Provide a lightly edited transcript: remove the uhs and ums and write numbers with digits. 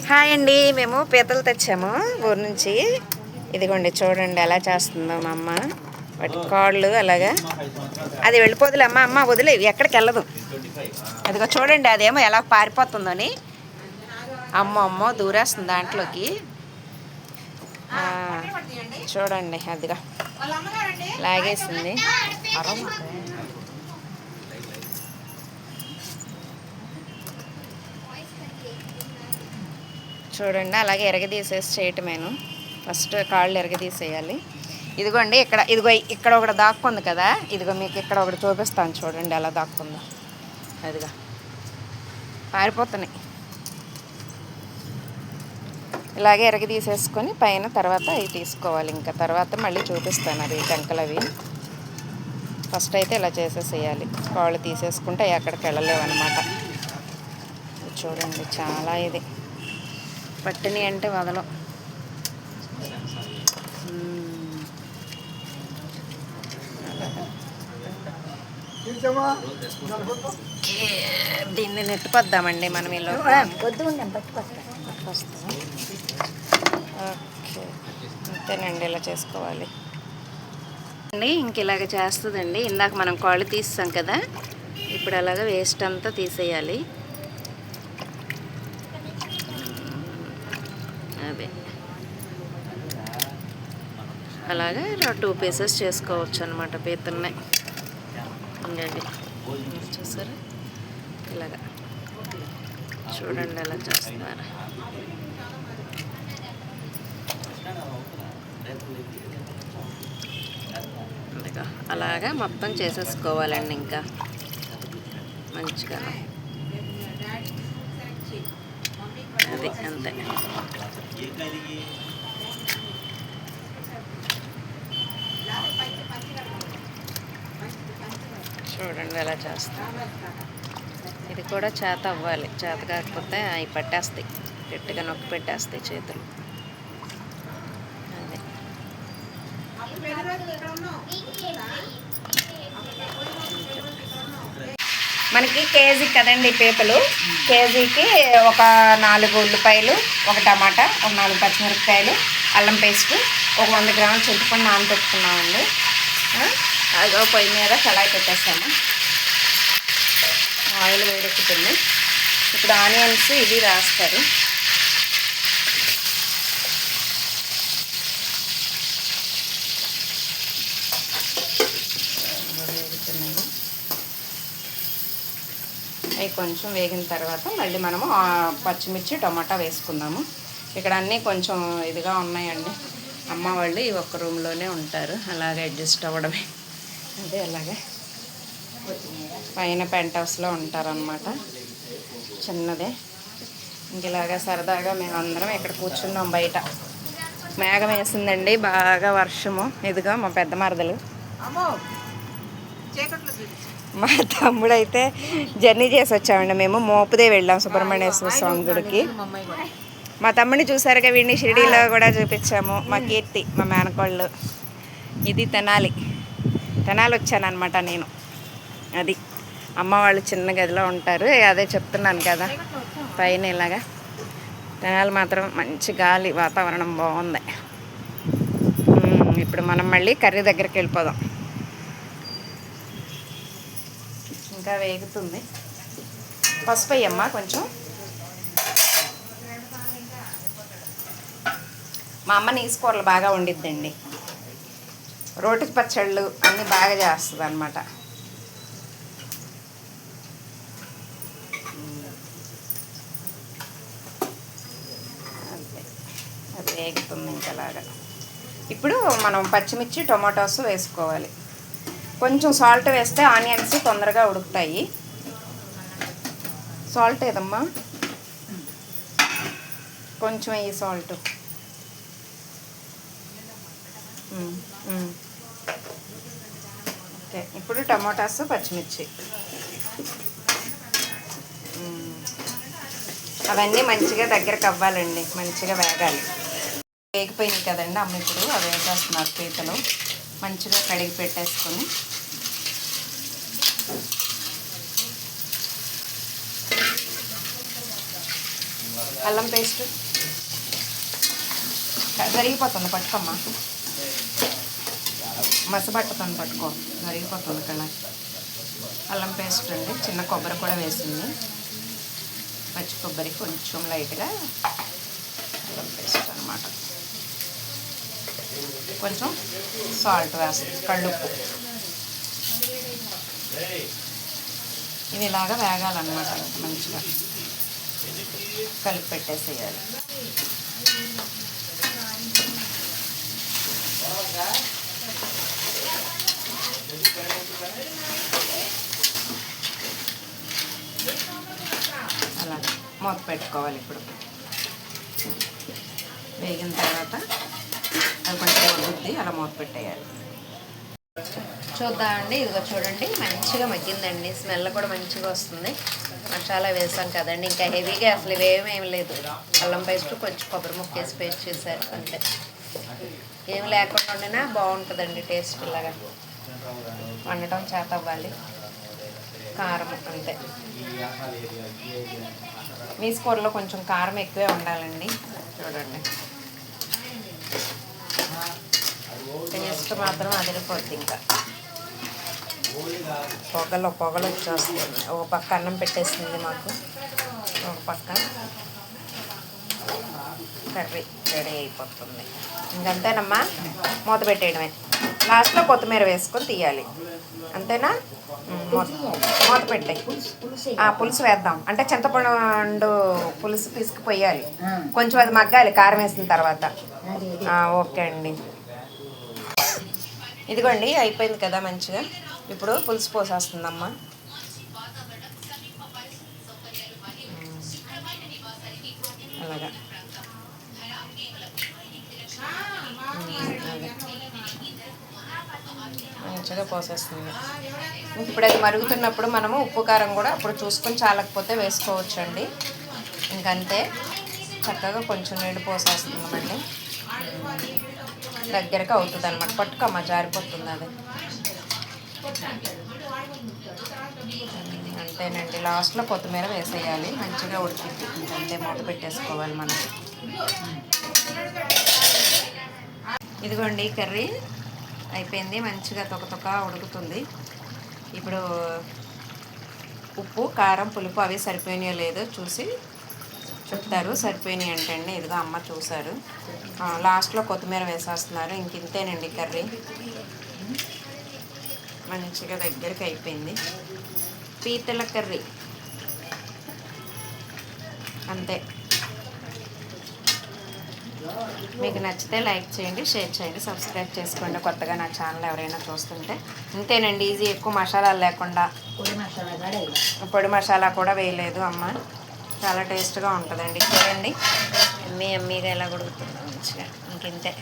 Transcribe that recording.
Hi అండి, మేము పీతలు తెచ్చాము ఊరు నుంచి. ఇదిగోండి చూడండి ఎలా చేస్తుందో మా అమ్మ. వాటి కాళ్ళు అలాగా. అది వెళ్ళిపోదులే అమ్మ, అమ్మ వదిలేవి, ఎక్కడికి వెళ్ళదు. అదిగో చూడండి, అదేమో ఎలా పారిపోతుందని. అమ్మో అమ్మో దూరేస్తుంది దాంట్లోకి. చూడండి అదిగా లాగేసింది. చూడండి అలాగే ఎరగదీసేసి చేయటమేను. ఫస్ట్ కాళ్ళు ఎరగదీసేయాలి. ఇదిగోండి ఇక్కడ ఒకటి దాక్కుంది కదా, ఇదిగో మీకు ఇక్కడ ఒకటి చూపిస్తాను చూడండి ఎలా దాక్కుందో. అదిగా పారిపోతున్నాయి. ఇలాగే ఎరగదీసేసుకొని పైన తర్వాత అవి తీసుకోవాలి. ఇంకా తర్వాత మళ్ళీ చూపిస్తాను అది టెంకలు అవి. ఫస్ట్ అయితే ఇలా చేసేసేయాలి. కాళ్ళు తీసేసుకుంటే ఎక్కడికి వెళ్ళలేవు అనమాట. చూడండి చాలా ఇది పట్టిని అంటే వదలం. దీన్ని నెట్టుకొద్దామండి మనం ఇలా. ఓకే అంతేనండి, ఇలా చేసుకోవాలి అండి. ఇంక ఇలాగ చేస్తుందండి. ఇందాక మనం కాళ్ళు తీస్తాం కదా, ఇప్పుడు అలాగ వేస్ట్ అంతా తీసేయాలి. అదే అలాగే 2 పీసెస్ చేసుకోవచ్చు అనమాట పీతల్ని. ఇంకది చూసారా ఇలాగా. చూడండి ఎలా చేస్తున్నారు. అలాగా మొత్తం చేసేసుకోవాలండి. ఇంకా మంచిగా అది అంతే. చూడండి ఎలా చేస్తాం. ఇది కూడా చేత అవ్వాలి. చేత కాకపోతే అవి పట్టేస్తాయి, గట్టిగా నొక్కి పెట్టేస్తాయి చేతులు. అదే మనకి కేజీ కదండి పీతలు. కేజీకి ఒక 4 ఉల్లిపాయలు, ఒక టమాటా, ఒక 4 పచ్చిమిరపకాయలు, అల్లం పేస్ట్, ఒక 100 గ్రాముల చింతపండు నానబెట్టుకున్నామండి. అదో పొయ్యి మీద కళాయి పెట్టేస్తాము. ఆయిల్ వేడెక్కుతుంది. ఇప్పుడు ఆనియన్స్ ఇది రాస్తారు. అవి కొంచెం వేగిన తర్వాత మళ్ళీ మనము పచ్చిమిర్చి టమాటా వేసుకుందాము. ఇక్కడ అన్నీ కొంచెం ఇదిగా ఉన్నాయండి. అమ్మ వాళ్ళు ఈ ఒక్క రూమ్లోనే ఉంటారు, అలాగే అడ్జస్ట్ అవ్వడమే. అదే అలాగే పైన పెంట్ హౌస్లో ఉంటారనమాట, చిన్నదే. ఇంక ఇలాగా సరదాగా మేమందరం ఇక్కడ కూర్చున్నాం బయట. మేఘం వేసిందండి బాగా, వర్షము. ఇదిగా మా పెద్ద మరదలు, మా తమ్ముడైతే జర్నీ చేసి వచ్చామండి. మేము మోపుదే వెళ్ళాం సుబ్రహ్మణ్యేశ్వర స్వామి గుడికి. మా తమ్ముడిని చూసారుగా, వీడిని షిరిడీలో కూడా చూపించాము. మా కీర్తి మా మేనకోళ్ళు. ఇది తెనాలి వచ్చానమాట నేను. అది అమ్మ వాళ్ళు చిన్న గదిలో ఉంటారు. అదే చెప్తున్నాను కదా, పైన ఇలాగా తెనాలి మాత్రం మంచి గాలి, వాతావరణం బాగుంది. ఇప్పుడు మనం మళ్ళీ కర్రీ దగ్గరికి వెళ్ళిపోదాం. ఇంకా వేగుతుంది. పసుపు అయ్యమ్మ కొంచెం. మా అమ్మ నీసుకూరలు బాగా వండిద్దండి. రోటి పచ్చళ్ళు అన్నీ బాగా చేస్తుంది అనమాట. అది వేగుతుంది ఇంకలాగా. ఇప్పుడు మనం పచ్చిమిర్చి టొమాటోస్ వేసుకోవాలి. కొంచెం సాల్ట్ వేస్తే ఆనియన్స్ తొందరగా ఉడుకుతాయి. సాల్ట్ ఏదమ్మా, కొంచెం ఈ సాల్ట్. ఓకే, ఇప్పుడు టమాటాస్ పచ్చిమిర్చి అవన్నీ మంచిగా దగ్గరకు అవ్వాలండి, మంచిగా వేగాలి. వేగిపోయింది కదండి అమ్మ. ఇప్పుడు అవి వేసేస్తున్నారు పీతలు. మంచిగా కడిగి పెట్టేసుకొని అల్లం పేస్ట్ జరిగిపోతుంది, పట్టుకోమ్మా. మసబట్టుతుంది, పట్టుకో, జరిగిపోతుంది కదా. అల్లం పేస్ట్ అండి, చిన్న కొబ్బరి కూడా వేసింది, పచ్చి కొబ్బరి కొంచెం లైట్గా అల్లం పేస్ట్ అనమాట. కొంచెం సాల్ట్ వేస్తుంది, కళ్ళుప్పు. ఇది ఇలాగా వేగాలన్నమాట. మంచిగా కలిపి పెట్టేసేయాలి. అలాగే మూత పెట్టుకోవాలి. ఇప్పుడు వేగిన తర్వాత అది కొంచెం వద్దుద్ది, అలా మూత పెట్టేయాలి. చూద్దామండి, ఇదిగో చూడండి, మంచిగా మగ్గిందండి. స్మెల్ కూడా మంచిగా వస్తుంది. మసాలా వేసాం కదండి, ఇంకా హెవీగా అసలు ఇవేమేమి లేదు. అల్లం పేస్ట్, కొంచెం కొబ్బరి ముక్కేసి పేస్ట్ చేశారు అంతే. ఏమి లేకుండా వండినా బాగుంటుందండి టేస్ట్. ఇలాగా వండటం చేత అవ్వాలి. కారం అంతే. మీ కూరలో కొంచెం కారం ఎక్కువే ఉండాలండి. చూడండి, టేస్ట్ మాత్రం అదిరిపోద్ది. ఇంకా పొగలు వచ్చేస్తుంది. ఒక పక్క అన్నం పెట్టేస్తుంది మాకు, ఒక పక్క కర్రీ రెడీ అయిపోతుంది. ఇంకంతేనమ్మా, మూత పెట్టేయడమే. లాస్ట్లో కొత్తిమీర వేసుకొని తీయాలి, అంతేనా? మూత పెట్టాయి. పులుసు వేద్దాం, అంటే చింతపండు పులుసు తీసుకుపోయాలి. కొంచెం అది మగ్గాలి కారం వేసిన తర్వాత. ఓకే అండి, ఇదిగోండి అయిపోయింది కదా మంచిగా. ఇప్పుడు పులుసు పోసేస్తుందమ్మా. అలాగా మంచిగా పోసేస్తుంది. ఇప్పుడు అది మరుగుతున్నప్పుడు మనము ఉప్పు కారం కూడా అప్పుడు చూసుకొని చాలకపోతే వేసుకోవచ్చు అండి. ఇంకంతే, చక్కగా కొంచెం నీళ్ళు పోసేస్తున్నామండి. దగ్గరకు అవుతుంది అనమాట. పట్టుకోమ్మా, జారిపోతుంది అది. అంతేనండి, లాస్ట్లో కొత్తిమీర వేసేయాలి. మంచిగా ఉడికింది. అంతే, మూత పెట్టేసుకోవాలి మనం. ఇదిగోండి కర్రీ అయిపోయింది. మంచిగా తొక్క ఉడుకుతుంది. ఇప్పుడు ఉప్పు, కారం, పులుపు అవి సరిపోయినాయో లేదో చూసి చెప్తారు. సరిపోయినాయి అంటండి. ఇదిగో అమ్మ చూశారు. లాస్ట్లో కొత్తిమీర వేసేస్తున్నారు. ఇంతేనండి కర్రీ. మంచిగా దగ్గరికి అయిపోయింది. పీతల కర్రీ అంతే. మీకు నచ్చితే లైక్ చేయండి, షేర్ చేయండి, సబ్స్క్రైబ్ చేసుకోండి కొత్తగా నా ఛానల్ ఎవరైనా చూస్తుంటే. ఇంతేనండి, ఈజీ. ఎక్కువ మసాలాలు లేకుండా, పొడి మసాలా కూడా వేయలేదు అమ్మ. చాలా టేస్ట్గా ఉంటుందండి. చూడండి, ఎమ్మీగా ఎలా ఉడుకుతుందో మంచిగా. ఇంతే.